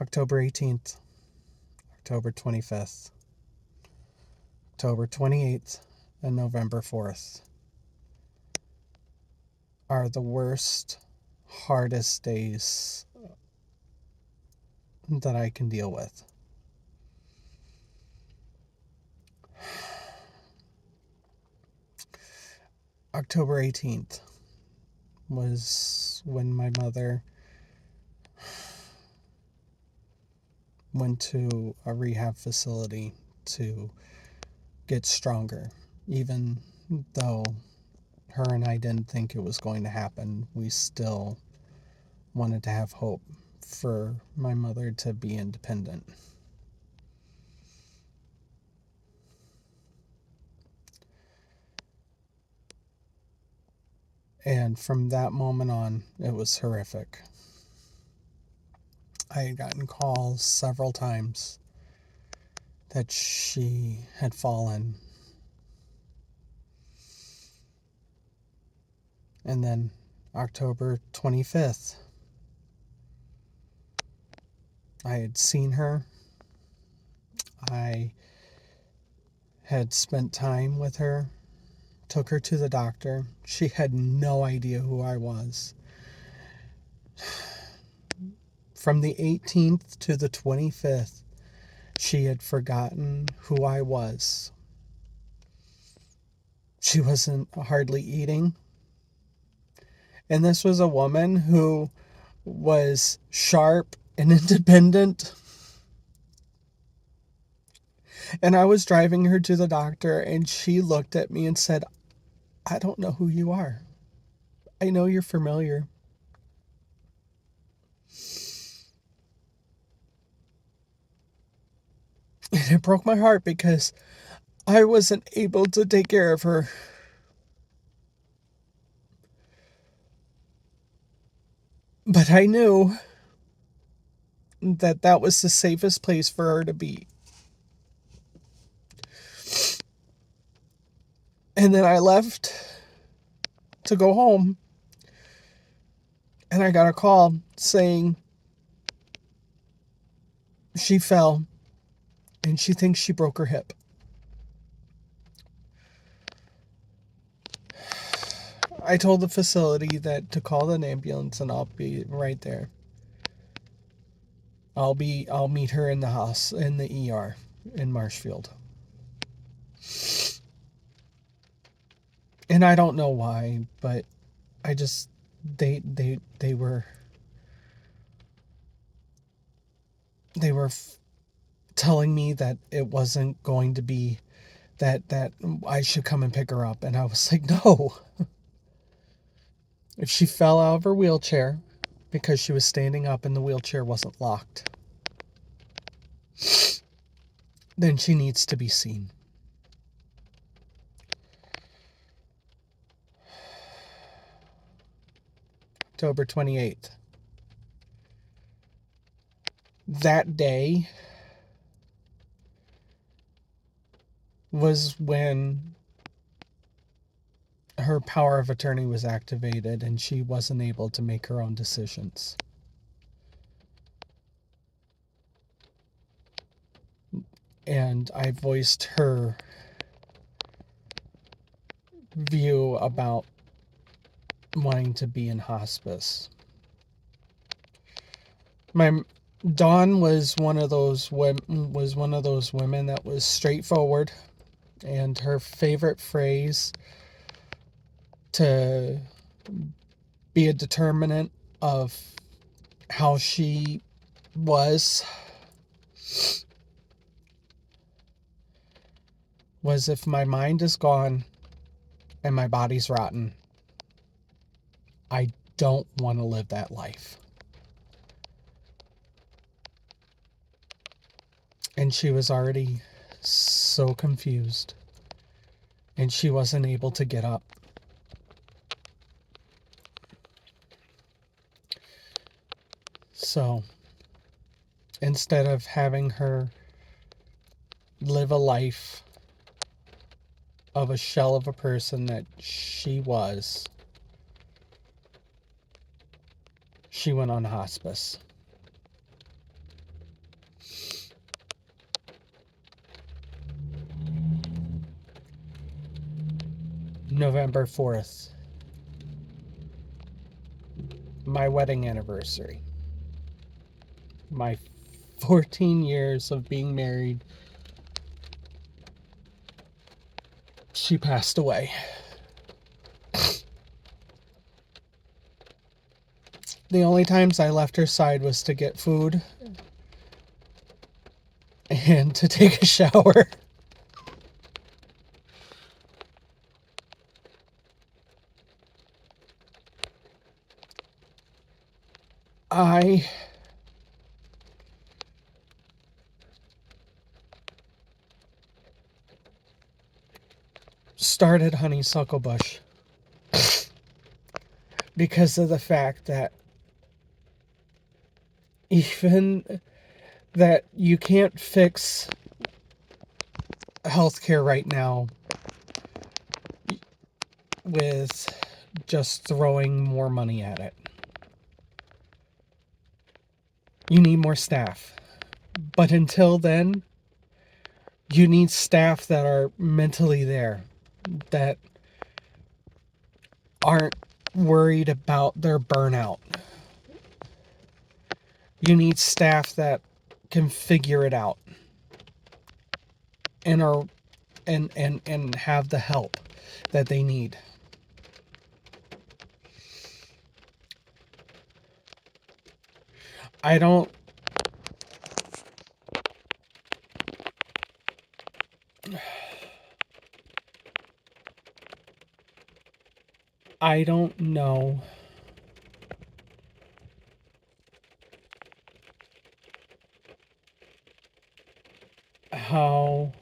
October 18th, October 25th, October 28th, and November 4th are the worst, hardest days that I can deal with. October 18th was when my mother went to a rehab facility to get stronger. Even though her and I didn't think it was going to happen, we still wanted to have hope for my mother to be independent. And from that moment on, it was horrific. I had gotten calls several times that she had fallen. And then October 25th, I had seen her. I had spent time with her, took her to the doctor. She had no idea who I was. From the 18th to the 25th, she had forgotten who I was. She wasn't hardly eating. And this was a woman who was sharp and independent. And I was driving her to the doctor, and she looked at me and said, "I don't know who you are. I know you're familiar." And it broke my heart because I wasn't able to take care of her. But I knew that that was the safest place for her to be. And then I left to go home. And I got a call saying she fell and she thinks she broke her hip. I told the facility that to call an ambulance and I'll be right there. I'll meet her in the ER in Marshfield. And I don't know why, but I just they were telling me that it wasn't going to be that I should come and pick her up, and I was like, no. If she fell out of her wheelchair because she was standing up and the wheelchair wasn't locked, then she needs to be seen. October 28th. That day was when her power of attorney was activated and she wasn't able to make her own decisions. And I voiced her view about wanting to be in hospice. My Dawn was one of those women that was straightforward, and her favorite phrase to be a determinant of how she was if my mind is gone and my body's rotten, I don't want to live that life. And she was already so confused, and she wasn't able to get up. So instead of having her live a life of a shell of a person that she was, she went on hospice. November 4th, my wedding anniversary. My 14 years of being married, she passed away. The only times I left her side was to get food and to take a shower. I started Honey Suckle Bush because of the fact that even that you can't fix healthcare right now with just throwing more money at it. You need more staff. But until then, you need staff that are mentally there, that aren't worried about their burnout. You need staff that can figure it out and are and have the help that they need. I don't know how